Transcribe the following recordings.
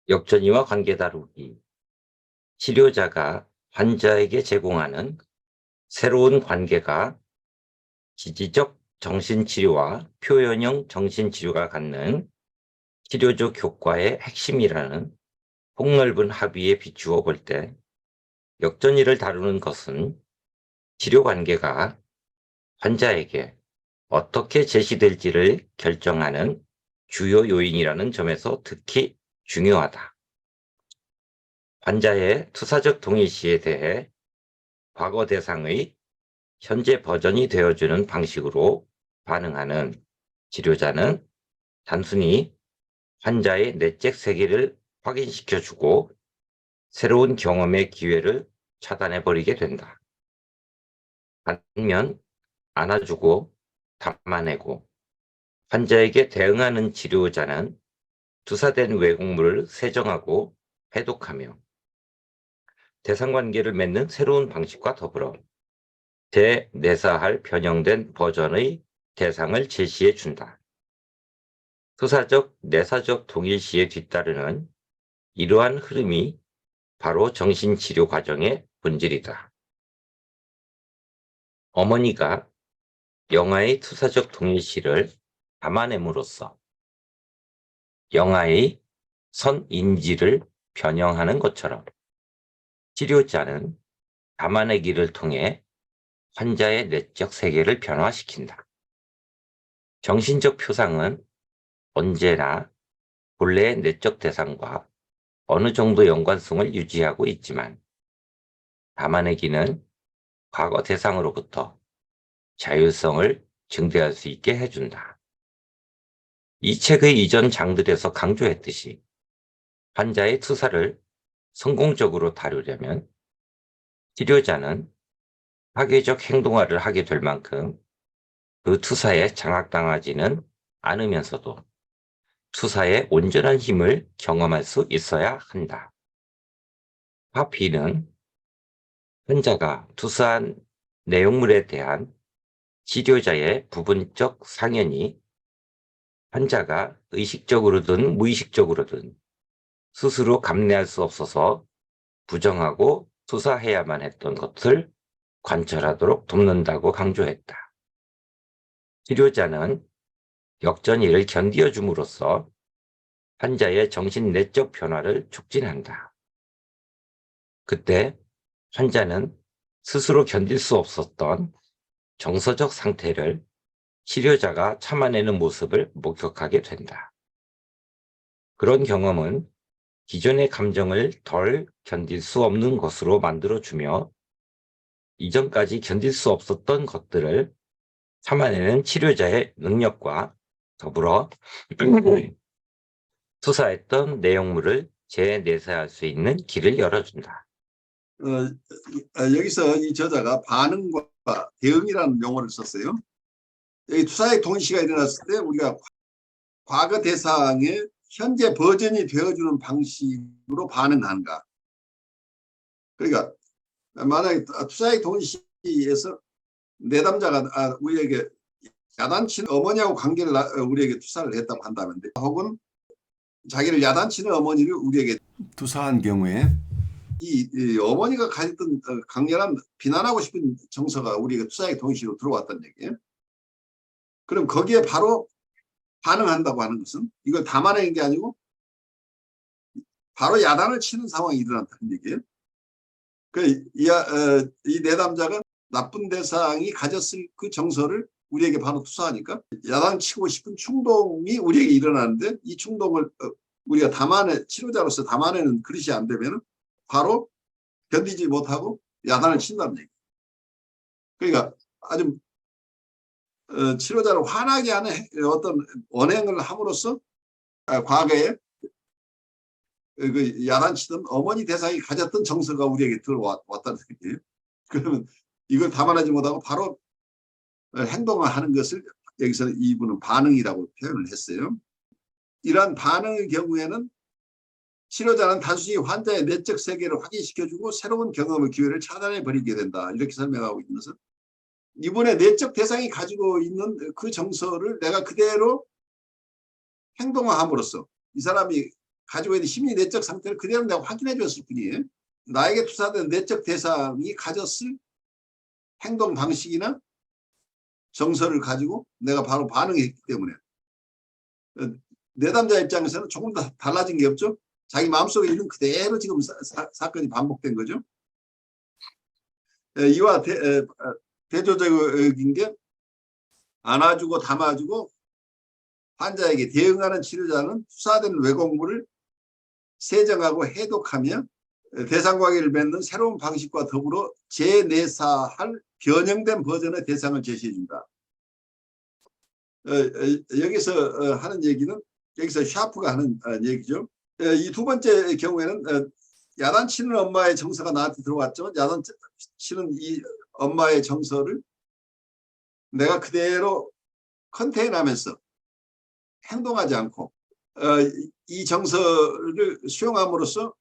역전이와 관계 다루기. 치료자가 환자에게 제공하는 새로운 관계가 지지적 정신치료와 표현형 정신치료가 갖는 치료적 효과의 핵심이라는 폭넓은 합의에 비추어 볼 때 역전이를 다루는 것은 치료 관계가 환자에게 어떻게 제시될지를 결정하는 주요 요인이라는 점에서 특히 중요하다. 환자의 투사적 동일시에 대해 과거 대상의 현재 버전이 되어주는 방식으로 반응하는 치료자는 단순히 환자의 내적 세계를 확인시켜주고 새로운 경험의 기회를 차단해버리게 된다. 반면 안아주고 담아내고 환자에게 대응하는 치료자는 투사된 왜곡물을 세정하고 해독하며 대상관계를 맺는 새로운 방식과 더불어 재내사할 변형된 버전의 대상을 제시해 준다. 투사적, 내사적 동일시에 뒤따르는 이러한 흐름이 바로 정신치료 과정의 본질이다. 어머니가 영아의 투사적 동일시를 담아냄으로써 영아의 선인지를 변형하는 것처럼 치료자는 담아내기를 통해 환자의 내적 세계를 변화시킨다. 정신적 표상은 언제나 본래의 내적 대상과 어느 정도 연관성을 유지하고 있지만 담아내기는 과거 대상으로부터 자율성을 증대할 수 있게 해준다. 이 책의 이전 장들에서 강조했듯이 환자의 투사를 성공적으로 다루려면 치료자는 파괴적 행동화를 하게 될 만큼 그 투사에 장악당하지는 않으면서도 투사의 온전한 힘을 경험할 수 있어야 한다. 파피는 환자가 투사한 내용물에 대한 치료자의 부분적 상현이 환자가 의식적으로든 무의식적으로든 스스로 감내할 수 없어서 부정하고 투사해야만 했던 것을 관철하도록 돕는다고 강조했다. 치료자는 역전이를 견디어 줌으로써 환자의 정신 내적 변화를 촉진한다. 그때 환자는 스스로 견딜 수 없었던 정서적 상태를 치료자가 참아내는 모습을 목격하게 된다. 그런 경험은 기존의 감정을 덜 견딜 수 없는 것으로 만들어주며 이전까지 견딜 수 없었던 것들을 참아내는 치료자의 능력과 더불어 투사했던 내용물을 재내사할 수 있는 길을 열어준다. 여기서 이 저자가 반응과 대응이라는 용어를 썼어요. 여기 투사의 동시가 일어났을 때 우리가 과거 대상의 현재 버전이 되어주는 방식으로 반응하는가. 그러니까 만약에 투사의 동시에서 내담자가 우리에게 야단치는 어머니하고 관계를 우리에게 투사를 했다고 한다면 혹은 자기를 야단치는 어머니를 우리에게 투사한 경우에 이 어머니가 가졌던 강렬한 비난하고 싶은 정서가 우리가 투사의 동시로 들어왔다는 얘기예요. 그럼 거기에 바로 반응한다고 하는 것은 이걸 담아내는 게 아니고 바로 야단을 치는 상황이 일어난다는 얘기예요. 이 내담자가 나쁜 대상이 가졌을 그 정서를 우리에게 바로 투사하니까 야단치고 싶은 충동이 우리에게 일어나는데 이 충동을 우리가 치료자로서 담아내는 그릇이 안 되면 바로 견디지 못하고 야단을 친다는 얘기예요. 그러니까 아주 치료자를 화나게 하는 어떤 언행을 함으로써 과거에 그 야단치던 어머니 대상이 가졌던 정서가 우리에게 들어왔다는 얘기예요. 그러면 이걸 담아내지 못하고 바로 행동을 하는 것을 여기서 이분은 반응이라고 표현을 했어요. 이러한 반응의 경우에는 치료자는 단순히 환자의 내적 세계를 확인시켜주고 새로운 경험의 기회를 차단해버리게 된다. 이렇게 설명하고 있는 것은 이분의 내적 대상이 가지고 있는 그 정서를 내가 그대로 행동화함으로써 이 사람이 가지고 있는 심리 내적 상태를 그대로 내가 확인해 줬을 뿐이에요. 나에게 투사된 내적 대상이 가졌을 행동 방식이나 정서를 가지고 내가 바로 반응했기 때문에 내담자 입장에서는 조금 더 달라진 게 없죠. 자기 마음속에 있는 그대로 지금 사건이 반복된 거죠. 이와 대조적인 게 안아주고 담아주고 환자에게 대응하는 치료자는 투사된 왜곡물을 세정하고 해독하며 대상관계를 맺는 새로운 방식과 더불어 재내사할 변형된 버전의 대상을 제시해준다. 여기서 하는 얘기는 여기서 샤프가 하는 얘기죠. 이 두 번째 경우에는 야단치는 엄마의 정서가 나한테 들어왔지만 야단치는 이 엄마의 정서를 내가 그대로 컨테인하면서 행동하지 않고 이 정서를 수용함으로써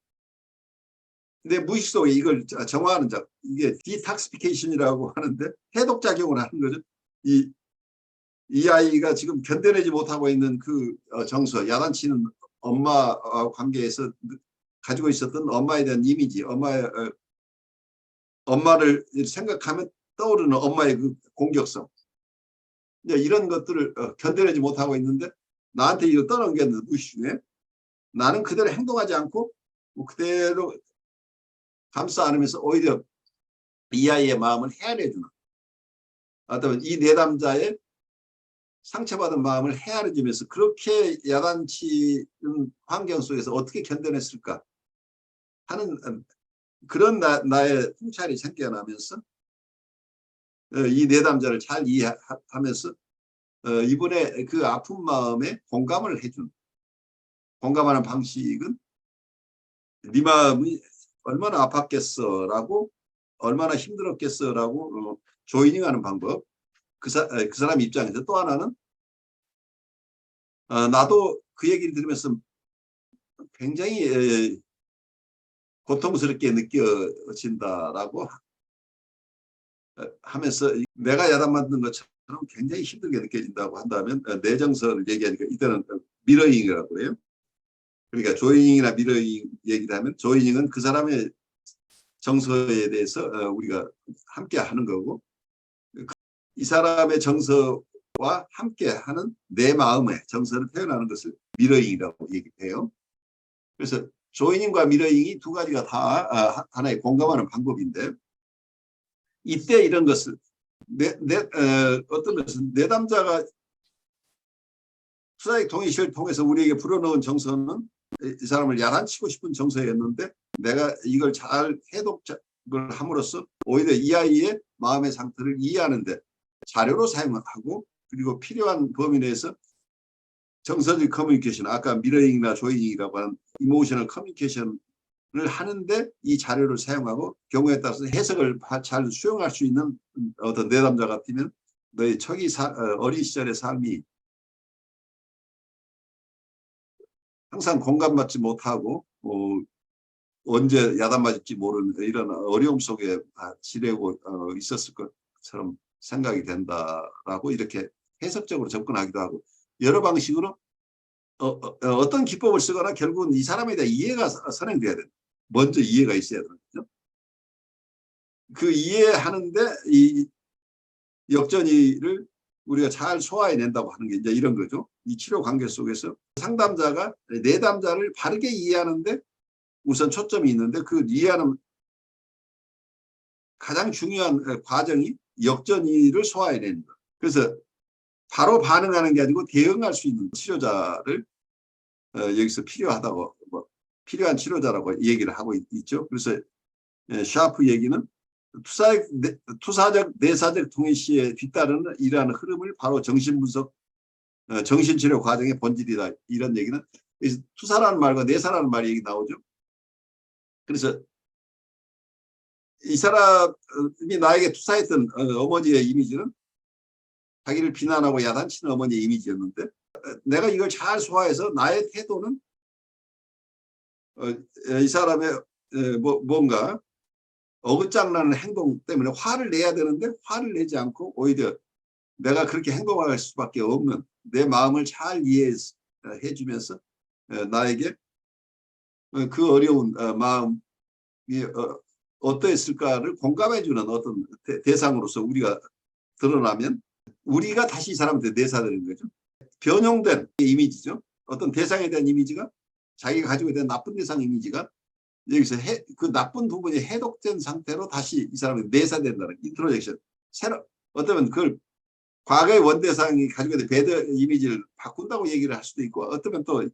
내 무의식 속에 이걸 정화하는 작 이게 디탁시피케이션이라고 하는데 해독작용을 하는 거죠. 이 아이가 지금 견뎌내지 못하고 있는 그 정서, 야단치는 엄마 관계에서 가지고 있었던 엄마에 대한 이미지, 엄마를 생각하면 떠오르는 엄마의 그 공격성, 이런 것들을 견뎌내지 못하고 있는데 나한테 이거 떠넘겼는데 무의식 중에 나는 그대로 행동하지 않고 그대로 감싸 안으면서 오히려 이 아이의 마음을 헤아려주는, 어떤 이 내담자의 상처받은 마음을 헤아려주면서 그렇게 야단치는 환경 속에서 어떻게 견뎌냈을까 하는 그런 나의 통찰이 생겨나면서 이 내담자를 잘 이해하면서 이분의 그 아픈 마음에 공감을 해준, 공감하는 방식은 네 마음이 얼마나 아팠겠어라고, 얼마나 힘들었겠어라고 조이닝하는 방법. 그 사람 입장에서 또 하나는 나도 그 얘기를 들으면서 굉장히 고통스럽게 느껴진다라고 하면서 내가 야단맞는 것처럼 굉장히 힘들게 느껴진다고 한다면 내 정서를 얘기하니까 이때는 미러잉이라고 해요. 그러니까 조이닝이나 미러잉 얘기를 하면 조이닝은 그 사람의 정서에 대해서 우리가 함께 하는 거고, 이 사람의 정서와 함께 하는 내 마음의 정서를 표현하는 것을 미러잉이라고 얘기해요. 그래서 조이닝과 미러잉이 두 가지가 다 하나의 공감하는 방법인데, 이때 이런 것을 어떤 것은 내담자가 투사익 동의시를 통해서 우리에게 불어넣은 정서는 이 사람을 야단치고 싶은 정서였는데 내가 이걸 잘 해독을 함으로써 오히려 이 아이의 마음의 상태를 이해하는데 자료로 사용하고, 그리고 필요한 범위 내에서 정서적 커뮤니케이션, 아까 미러잉이나 조이닝이라고 하는 이모셔널 커뮤니케이션을 하는데 이 자료를 사용하고 경우에 따라서 해석을 잘 수용할 수 있는 어떤 내담자 같으면 너의 어린 시절의 삶이 항상 공감받지 못하고 언제 야단맞을지 모르는 이런 어려움 속에 지내고 있었을 것처럼 생각이 된다라고 이렇게 해석적으로 접근하기도 하고, 여러 방식으로 어떤 기법을 쓰거나 결국은 이 사람에 대한 이해가 선행돼야 된다. 먼저 이해가 있어야 되죠. 그 이해하는데 이 역전이를 우리가 잘 소화해낸다고 하는 게 이제 이런 거죠. 이 치료 관계 속에서 상담자가 내담자를 바르게 이해하는데 우선 초점이 있는데 그 이해하는 가장 중요한 과정이 역전이를 소화해내는 것. 그래서 바로 반응하는 게 아니고 대응할 수 있는 치료자를 여기서 필요하다고, 필요한 치료자라고 얘기를 하고 있죠. 그래서 샤프 얘기는 투사적 내사적 동의시에 뒤따르는 이러한 흐름을 바로 정신분석, 정신치료 과정의 본질이다. 이런 얘기는 투사라는 말과 내사라는 말이 얘기 나오죠. 그래서 이 사람이 나에게 투사했던 어머니의 이미지는 자기를 비난하고 야단치는 어머니의 이미지였는데, 내가 이걸 잘 소화해서 나의 태도는 이 사람의 뭔가 어긋장나는 행동 때문에 화를 내야 되는데 화를 내지 않고 오히려 내가 그렇게 행동할 수밖에 없는 내 마음을 잘 이해해 주면서 나에게 그 어려운 마음이 어떠했을까를 공감해주는 어떤 대상으로서 우리가 드러나면 우리가 다시 이 사람한테 내사되는 거죠. 변형된 이미지죠. 어떤 대상에 대한 이미지가 자기가 가지고 있는 나쁜 대상 이미지가 여기서 그 나쁜 부분이 해독된 상태로 다시 이 사람이 내사된다는 인트로젝션. 새로 어쩌면 그걸 과거의 원대상이 가지고 있는 배드 이미지를 바꾼다고 얘기를 할 수도 있고 어쩌면 또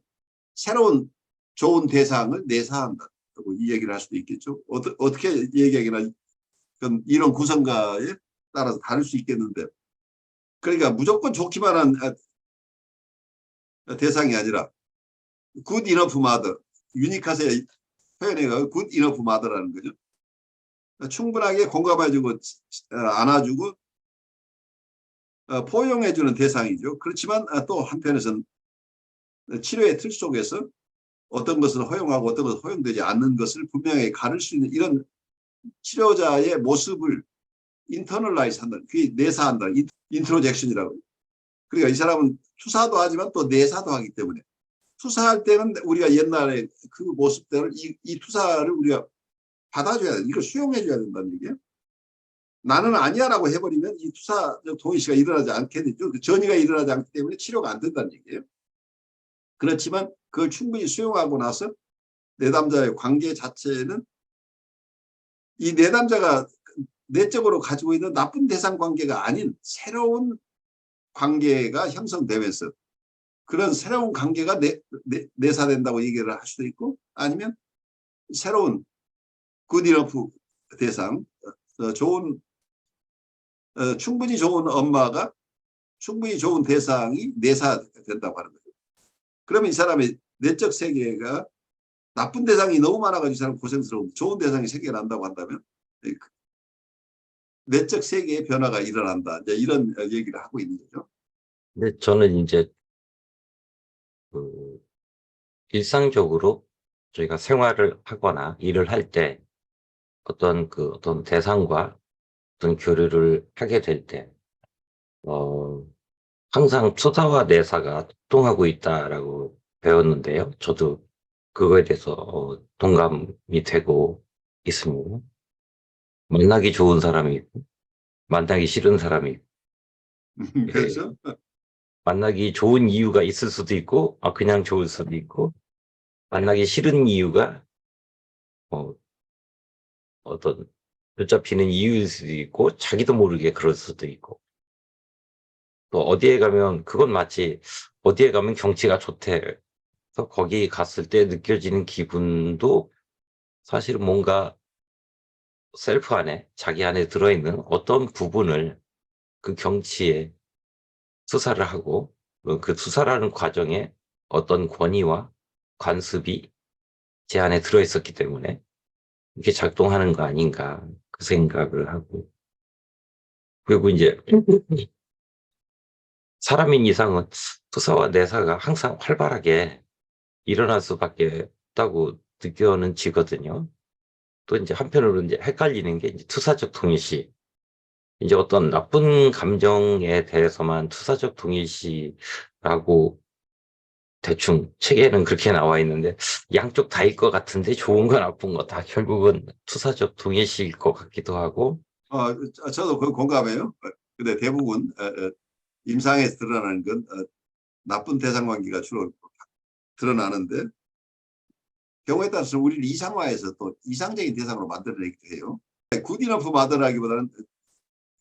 새로운 좋은 대상을 내사한다고 이 얘기를 할 수도 있겠죠. 어떻게 얘기하기나 이런 구성가에 따라서 다를 수 있겠는데 그러니까 무조건 좋기만 한 대상이 아니라 good enough mother, 유니카스의 표현해가 good enough mother라는 거죠. 충분하게 공감해주고 안아주고 포용해주는 대상이죠. 그렇지만 또 한편에서는 치료의 틀 속에서 어떤 것을 허용하고 어떤 것을 허용되지 않는 것을 분명히 가를 수 있는 이런 치료자의 모습을 인터널라이즈 한다. 그게 내사한다. 인트로젝션이라고. 그러니까 이 사람은 투사도 하지만 또 내사도 하기 때문에 투사할 때는 우리가 옛날에 그 모습대로 이 투사를 우리가 받아줘야 돼. 이걸 수용해줘야 된다는 얘기예요. 나는 아니야라고 해버리면 이 투사적 동의시가 일어나지 않게 되죠. 그 전이가 일어나지 않기 때문에 치료가 안 된다는 얘기예요. 그렇지만 그걸 충분히 수용하고 나서 내담자의 관계 자체는 이 내담자가 내적으로 가지고 있는 나쁜 대상 관계가 아닌 새로운 관계가 형성되면서 그런 새로운 관계가 내사된다고 얘기를 할 수도 있고 아니면 새로운 굿이너프 대상, 좋은 충분히 좋은 엄마가 충분히 좋은 대상이 내사된다고 하는 거죠. 그러면 이 사람의 내적 세계가 나쁜 대상이 너무 많아가지고 이 사람 고생스러운 좋은 대상이 생겨난다고 한다면 내적 세계의 변화가 일어난다. 이제 이런 얘기를 하고 있는 거죠. 근데 저는 이제 그 일상적으로 저희가 생활을 하거나 일을 할 때 어떤 대상과 어떤 교류를 하게 될 때, 항상 투사와 내사가 통하고 있다라고 배웠는데요. 저도 그거에 대해서 동감이 되고 있습니다. 만나기 좋은 사람이 있고, 만나기 싫은 사람이 있고, 예, 그렇죠. 만나기 좋은 이유가 있을 수도 있고, 그냥 좋을 수도 있고, 만나기 싫은 이유가 어, 어떤 붙잡히는 이유일 수도 있고, 자기도 모르게 그럴 수도 있고, 또 어디에 가면 그건 마치 어디에 가면 경치가 좋대. 그래서 거기 갔을 때 느껴지는 기분도 사실은 뭔가 셀프 안에, 자기 안에 들어있는 어떤 부분을 그 경치에 투사를 하고 그 투사라는 과정에 어떤 권위와 관습이 제 안에 들어있었기 때문에 이게 작동하는 거 아닌가 그 생각을 하고 그리고 이제 사람인 이상은 투사와 내사가 항상 활발하게 일어날 수밖에 없다고 느껴지거든요. 또 이제 한편으로 이제 헷갈리는 게 이제 투사적 동일시. 이제 어떤 나쁜 감정에 대해서만 투사적 동일시라고 대충 책에는 그렇게 나와 있는데 양쪽 다일 것 같은데 좋은 거 나쁜 거 다 결국은 투사적 동일시일 것 같기도 하고 저도 그 공감해요. 근데 대부분 임상에서 드러나는 건 나쁜 대상 관계가 주로 드러나는데 경우에 따라서 우리를 이상화해서 또 이상적인 대상으로 만들어내기도 해요. 굿이너프 마더라기보다는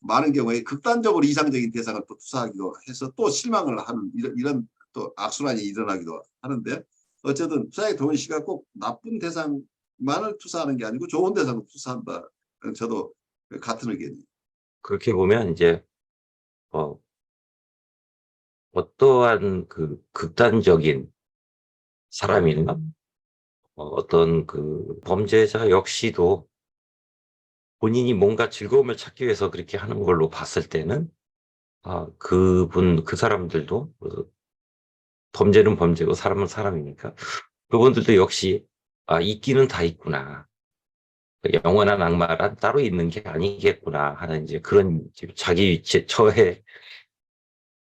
많은 경우에 극단적으로 이상적인 대상을 또 투사하기도 해서 또 실망을 하는 이런 또 악순환이 일어나기도 하는데 어쨌든 투사의 동일시가 꼭 나쁜 대상만을 투사하는 게 아니고 좋은 대상을 투사한다. 저도 같은 의견이에요. 그렇게 보면 이제 어, 어떠한 그 극단적인 사람이나 어떤 그 범죄자 역시도 본인이 뭔가 즐거움을 찾기 위해서 그렇게 하는 걸로 봤을 때는 그 사람들도 범죄는 범죄고 사람은 사람이니까 그분들도 역시 있기는 다 있구나. 영원한 악마란 따로 있는 게 아니겠구나 하는 이제 그런 이제 자기 위치에 처해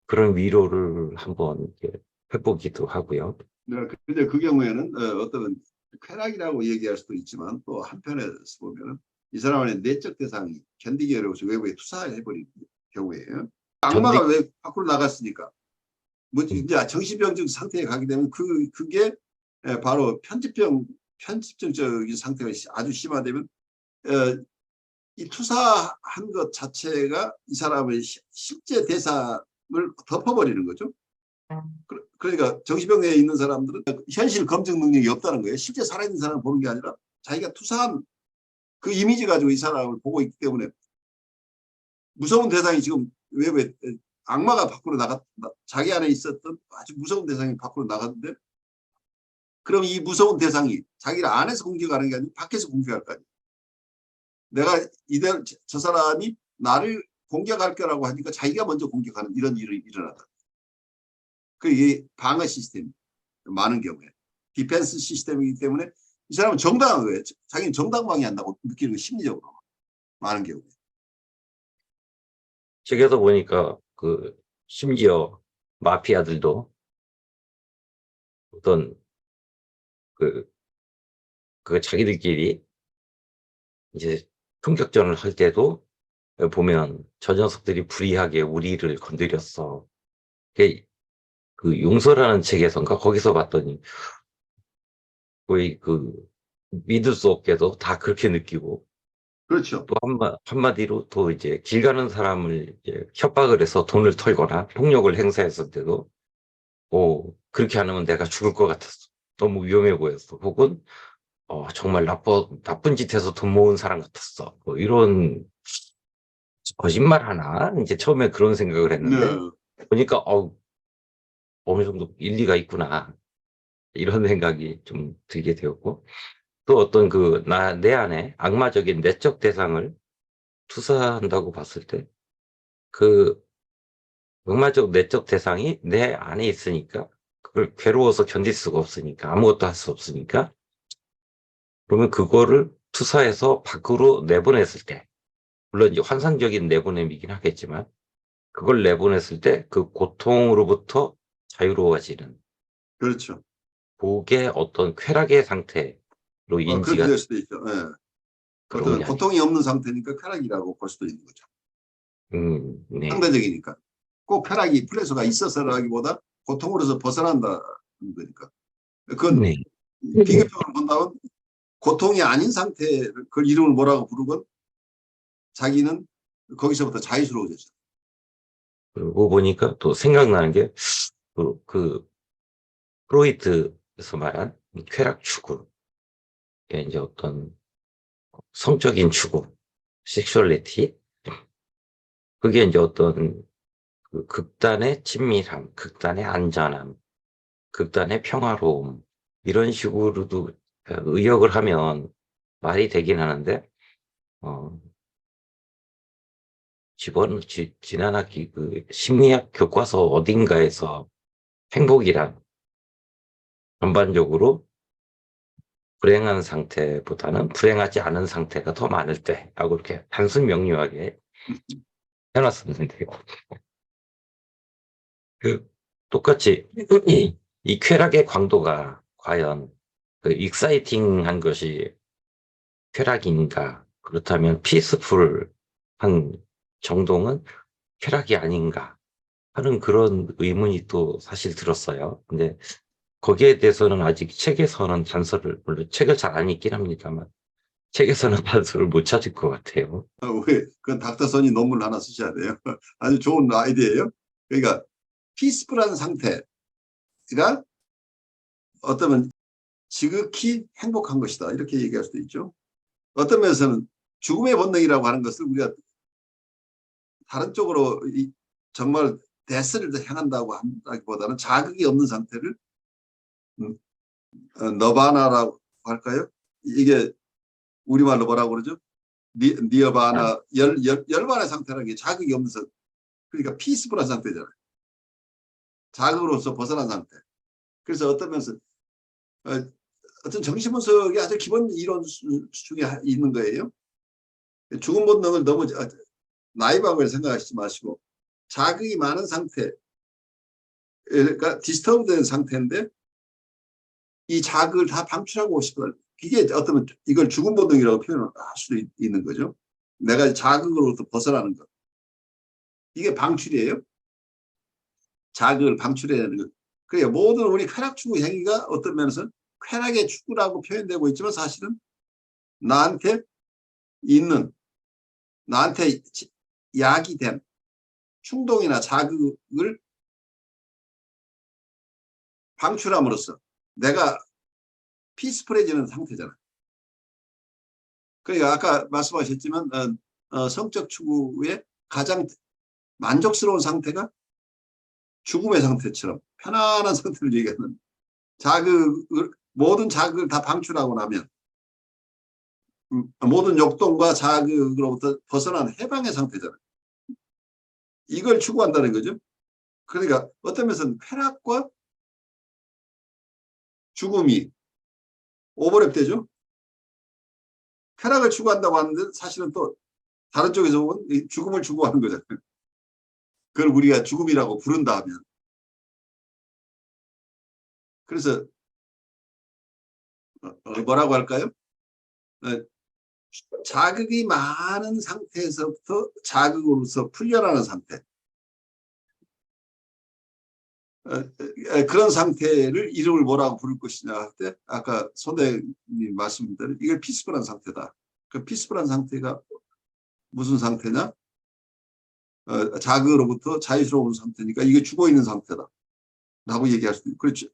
그런 위로를 한번 이렇게 해보기도 하고요. 네, 근데 그 경우에는 어떤 쾌락이라고 얘기할 수도 있지만 또 한편에서 보면은 이 사람의 내적 대상이 견디기 어려워서 외부에 투사해버리는 경우에요. 악마가 왜 밖으로 나갔으니까 뭐 음, 이제 정신병적 상태에 가게 되면 그게 바로 편집증적인 상태가 아주 심화되면 이 투사한 것 자체가 이 사람의 실제 대상을 덮어버리는 거죠. 그러니까 정신병에 있는 사람들은 현실 검증 능력이 없다는 거예요. 실제 살아있는 사람을 보는 게 아니라 자기가 투사한 그 이미지 가지고 이 사람을 보고 있기 때문에 무서운 대상이 지금 외부에 악마가 밖으로 자기 안에 있었던 아주 무서운 대상이 밖으로 나갔는데 그럼 이 무서운 대상이 자기를 안에서 공격하는 게 아니고 밖에서 공격할 거 아니에요. 내가 이대로 저 사람이 나를 공격할 거라고 하니까 자기가 먼저 공격하는 이런 일이 일어나다. 그게 방어 시스템 많은 경우에 디펜스 시스템이기 때문에 이 사람은 정당한 거예요. 자기는 정당방위 한다고 느끼는 거 심리적으로 많은 경우에. 책에서 보니까 그 심지어 마피아들도 어떤 그, 그 자기들끼리 이제 총격전을 할 때도 보면 저 녀석들이 불의하게 우리를 건드렸어. 그 용서라는 책에선가 거기서 봤더니 거의 그 믿을 수 없게도 다 그렇게 느끼고 그렇죠. 또 한마디로 또 이제 길 가는 사람을 이제 협박을 해서 돈을 털거나 폭력을 행사했을 때도 그렇게 안 하면 내가 죽을 것 같았어. 너무 위험해 보였어. 혹은 정말 나쁜 짓 해서 돈 모은 사람 같았어. 뭐 이런 거짓말 하나? 이제 처음에 그런 생각을 했는데 네. 보니까 어느 정도 일리가 있구나. 이런 생각이 좀 들게 되었고 또 어떤 내 안에 악마적인 내적 대상을 투사한다고 봤을 때 그 악마적 내적 대상이 내 안에 있으니까 그걸 괴로워서 견딜 수가 없으니까 아무것도 할 수 없으니까 그러면 그거를 투사해서 밖으로 내보냈을 때 물론 이제 환상적인 내보냄이긴 하겠지만 그걸 내보냈을 때 그 고통으로부터 자유로워지는 그렇죠. 그게 어떤 쾌락의 상태로 그렇게 인지가 될 수도 있죠. 예. 그런 어떤 게 아닐까. 고통이 없는 상태니까 쾌락이라고 볼 수도 있는 거죠. 네. 상대적이니까. 꼭 쾌락이 플레소가 있어서라기보다 고통으로서 벗어난다는 거니까. 그건 네. 비교적으로 본다면 고통이 아닌 상태 그 이름을 뭐라고 부르건 자기는 거기서부터 자유스러워졌죠. 그러고 보니까 또 생각나는 게, 프로이트에서 말한 이 쾌락 추구. 이게 이제 어떤 성적인 추구, 섹슈얼리티. 그게 이제 어떤 그 극단의 친밀함, 극단의 안전함, 극단의 평화로움. 이런 식으로도 의역을 하면 말이 되긴 하는데, 어, 지난 학기 그 심리학 교과서 어딘가에서 행복이란 전반적으로 불행한 상태보다는 불행하지 않은 상태가 더 많을 때라고 이렇게 단순 명료하게 해놨었는데요. 똑같이 이 쾌락의 광도가 과연 그 익사이팅한 것이 쾌락인가? 그렇다면 피스풀한 정동은 쾌락이 아닌가? 하는 그런 의문이 또 사실 들었어요. 근데 거기에 대해서는 아직 책에서는 물론 책을 잘 안 읽긴 합니다만, 책에서는 단서를 못 찾을 것 같아요. 왜 그건 닥터선이 논문 하나 쓰셔야 돼요. 아주 좋은 아이디어예요. 그러니까 피스풀한 상태가 어쩌면 지극히 행복한 것이다. 이렇게 얘기할 수도 있죠. 어떤 면에서는 죽음의 본능이라고 하는 것을 우리가 다른 쪽으로 정말 데스를 향한다고 한다기보다는 자극이 없는 상태를 너바나라고 할까요? 이게 우리말로 뭐라고 그러죠? 니어바나 열반의 상태라는 게 자극이 없는 상태. 그러니까 피스풀한 상태잖아요. 자극으로서 벗어난 상태. 그래서 어떤 면에서 어떤 정신분석의 아주 기본 이론 중에 있는 거예요. 죽음 본능을 너무 나이바고 생각하시지 마시고 자극이 많은 상태, 그러니까 디스터브된 상태인데 이 자극을 다 방출하고 싶어. 이게 어쩌면 이걸 죽음 본능이라고 표현을 할 수도 있는 거죠. 내가 자극으로부터 벗어나는 것. 이게 방출이에요. 자극을 방출해내는 것. 그래요. 모든 우리 쾌락 추구 행위가 어떤 면에서는 쾌락의 추구라고 표현되고 있지만 사실은 나한테 있는, 나한테 약이 된 충동이나 자극을 방출함으로써 내가 피스풀해지는 상태잖아. 그러니까 아까 말씀하셨지만 성적 추구의 가장 만족스러운 상태가 죽음의 상태처럼 편안한 상태를 얘기하는, 자극을, 모든 자극을 다 방출하고 나면 모든 욕동과 자극으로부터 벗어난 해방의 상태잖아요. 이걸 추구한다는 거죠. 그러니까 어떤 면에서는 쾌락과 죽음이 오버랩되죠. 쾌락을 추구한다고 하는데 사실은 또 다른 쪽에서 보면 죽음을 추구하는 거잖아요. 그걸 우리가 죽음이라고 부른다 하면. 그래서 뭐라고 할까요? 자극이 많은 상태에서부터 자극으로서 풀려나는 상태. 그런 상태를 이름을 뭐라고 부를 것이냐 할 때 아까 선생님이 말씀드린 이걸 피스풀한 상태다. 그 피스풀한 상태가 무슨 상태냐? 자극으로부터 자유스러운 상태니까 이게 죽어있는 상태다 라고 얘기할 수도 있고. 그렇죠.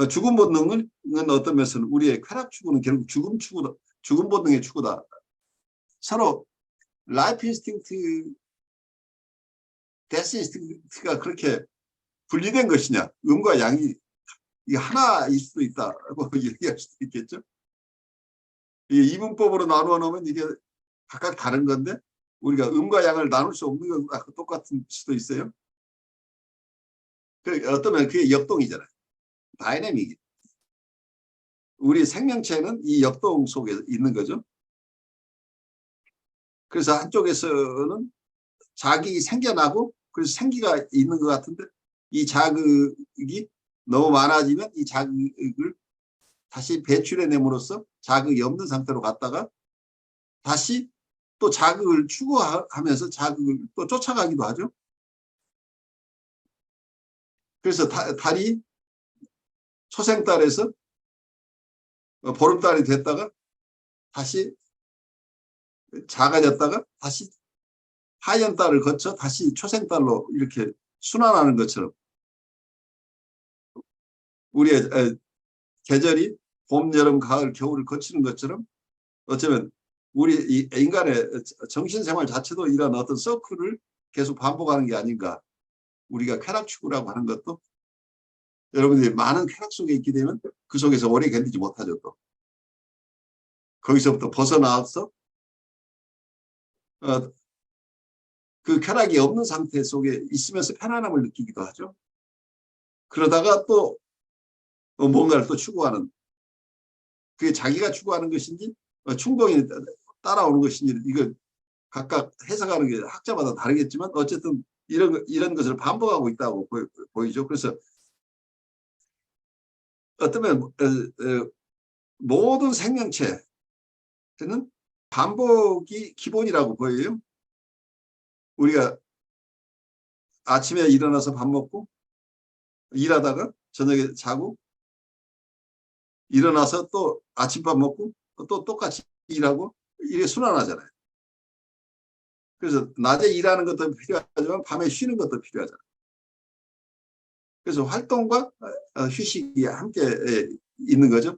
죽음 본능은 어떤 면에서는 우리의 쾌락 추구는 결국 죽음 추구다. 죽음 본능의 추구다. 서로 라이프 인스팅트, 데스 인스팅트가 그렇게 분리된 것이냐, 음과 양이 이게 하나일 수도 있다고 얘기할 수도 있겠죠. 이게 이분법으로 나누어 놓으면 이게 각각 다른 건데 우리가 음과 양을 나눌 수 없는 건 똑같은 수도 있어요. 어떠면 그게 역동이잖아요. 다이내믹이. 우리 생명체는 이 역동 속에 있는 거죠. 그래서 한쪽에서는 자극이 생겨나고 그래서 생기가 있는 것 같은데 이 자극이 너무 많아지면 이 자극을 다시 배출해냄으로써 자극이 없는 상태로 갔다가 다시 또 자극을 추구하면서 자극을 또 쫓아가기도 하죠. 그래서 달이 초생달에서 보름달이 됐다가 다시 작아졌다가 다시 하얀달을 거쳐 다시 초생달로 이렇게 순환하는 것처럼 우리의 계절이 봄, 여름, 가을, 겨울을 거치는 것처럼 어쩌면 우리 인간의 정신생활 자체도 이런 어떤 서클을 계속 반복하는 게 아닌가. 우리가 쾌락 추구라고 하는 것도 여러분들이 많은 쾌락 속에 있게 되면 그 속에서 오래 견디지 못하죠. 또 거기서부터 벗어나서 그 쾌락이 없는 상태 속에 있으면서 편안함을 느끼기도 하죠. 그러다가 또 뭔가를 또 추구하는, 그게 자기가 추구하는 것인지 충동이 따라오는 것인지 이거 각각 해석하는 게 학자마다 다르겠지만 어쨌든 이런 것을 반복하고 있다고 보이죠. 그래서 어쩌면 모든 생명체는 반복이 기본이라고 보여요. 우리가 아침에 일어나서 밥 먹고 일하다가 저녁에 자고 일어나서 또 아침밥 먹고 또 똑같이 일하고 이게 순환하잖아요. 그래서 낮에 일하는 것도 필요하지만 밤에 쉬는 것도 필요하잖아요. 그래서 활동과 휴식이 함께 있는 거죠.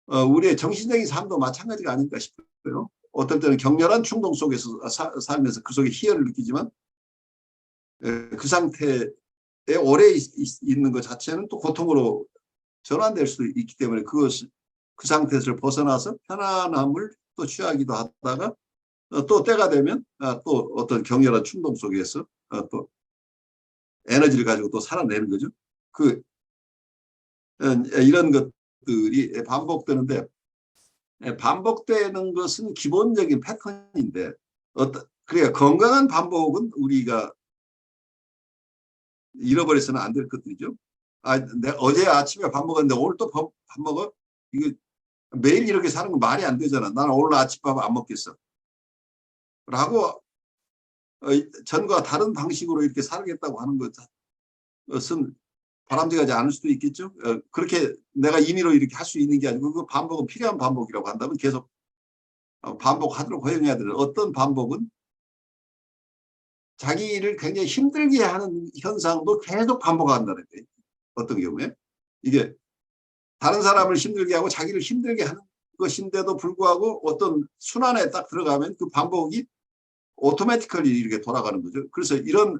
우리의 정신적인 삶도 마찬가지가 아닐까 싶어요. 어떨 때는 격렬한 충동 속에서 살면서 그 속에 희열을 느끼지만 그 상태에 오래 있는 것 자체는 또 고통으로 전환될 수도 있기 때문에 그 상태에서 벗어나서 편안함을 또 취하기도 하다가 또 때가 되면 또 어떤 격렬한 충동 속에서 또 에너지를 가지고 또 살아내는 거죠. 이런 것들이 반복되는데 반복되는 것은 기본적인 패턴인데 그러니까 건강한 반복은 우리가 잃어버려서는 안 될 것들이죠. 내가 어제 아침에 밥 먹었는데 오늘 또 밥 먹어? 이거 매일 이렇게 사는 건 말이 안 되잖아. 나는 오늘 아침밥 안 먹겠어. 라고 전과 다른 방식으로 이렇게 살겠다고 하는 것은 바람직하지 않을 수도 있겠죠. 그렇게 내가 임의로 이렇게 할 수 있는 게 아니고 그 반복은 필요한 반복이라고 한다면 계속 반복하도록 허용해야 되는 어떤 반복은 자기를 굉장히 힘들게 하는 현상도 계속 반복한다는 거예요. 어떤 경우에 이게 다른 사람을 힘들게 하고 자기를 힘들게 하는 것인데도 불구하고 어떤 순환에 딱 들어가면 그 반복이 오토매티컬리 이렇게 돌아가는 거죠. 그래서 이런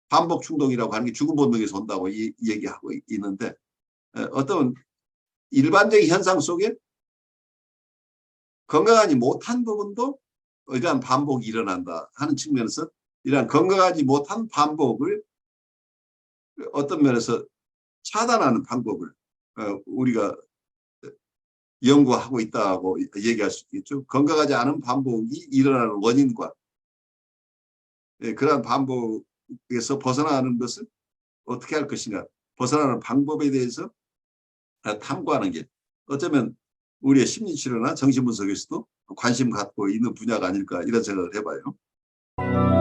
반복 충동이라고 하는 게 죽음 본능에서 온다고 얘기하고 있는데 어떤 일반적인 현상 속에 건강하지 못한 부분도 이러한 반복이 일어난다 하는 측면에서 이러한 건강하지 못한 반복을 어떤 면에서 차단하는 방법을 우리가 연구하고 있다고 얘기할 수 있겠죠. 건강하지 않은 반복이 일어나는 원인과 그러한 반복에서 벗어나는 것을 어떻게 할 것인가, 벗어나는 방법에 대해서 탐구하는 게 어쩌면 우리의 심리치료나 정신분석에서도 관심 갖고 있는 분야가 아닐까 이런 생각을 해봐요.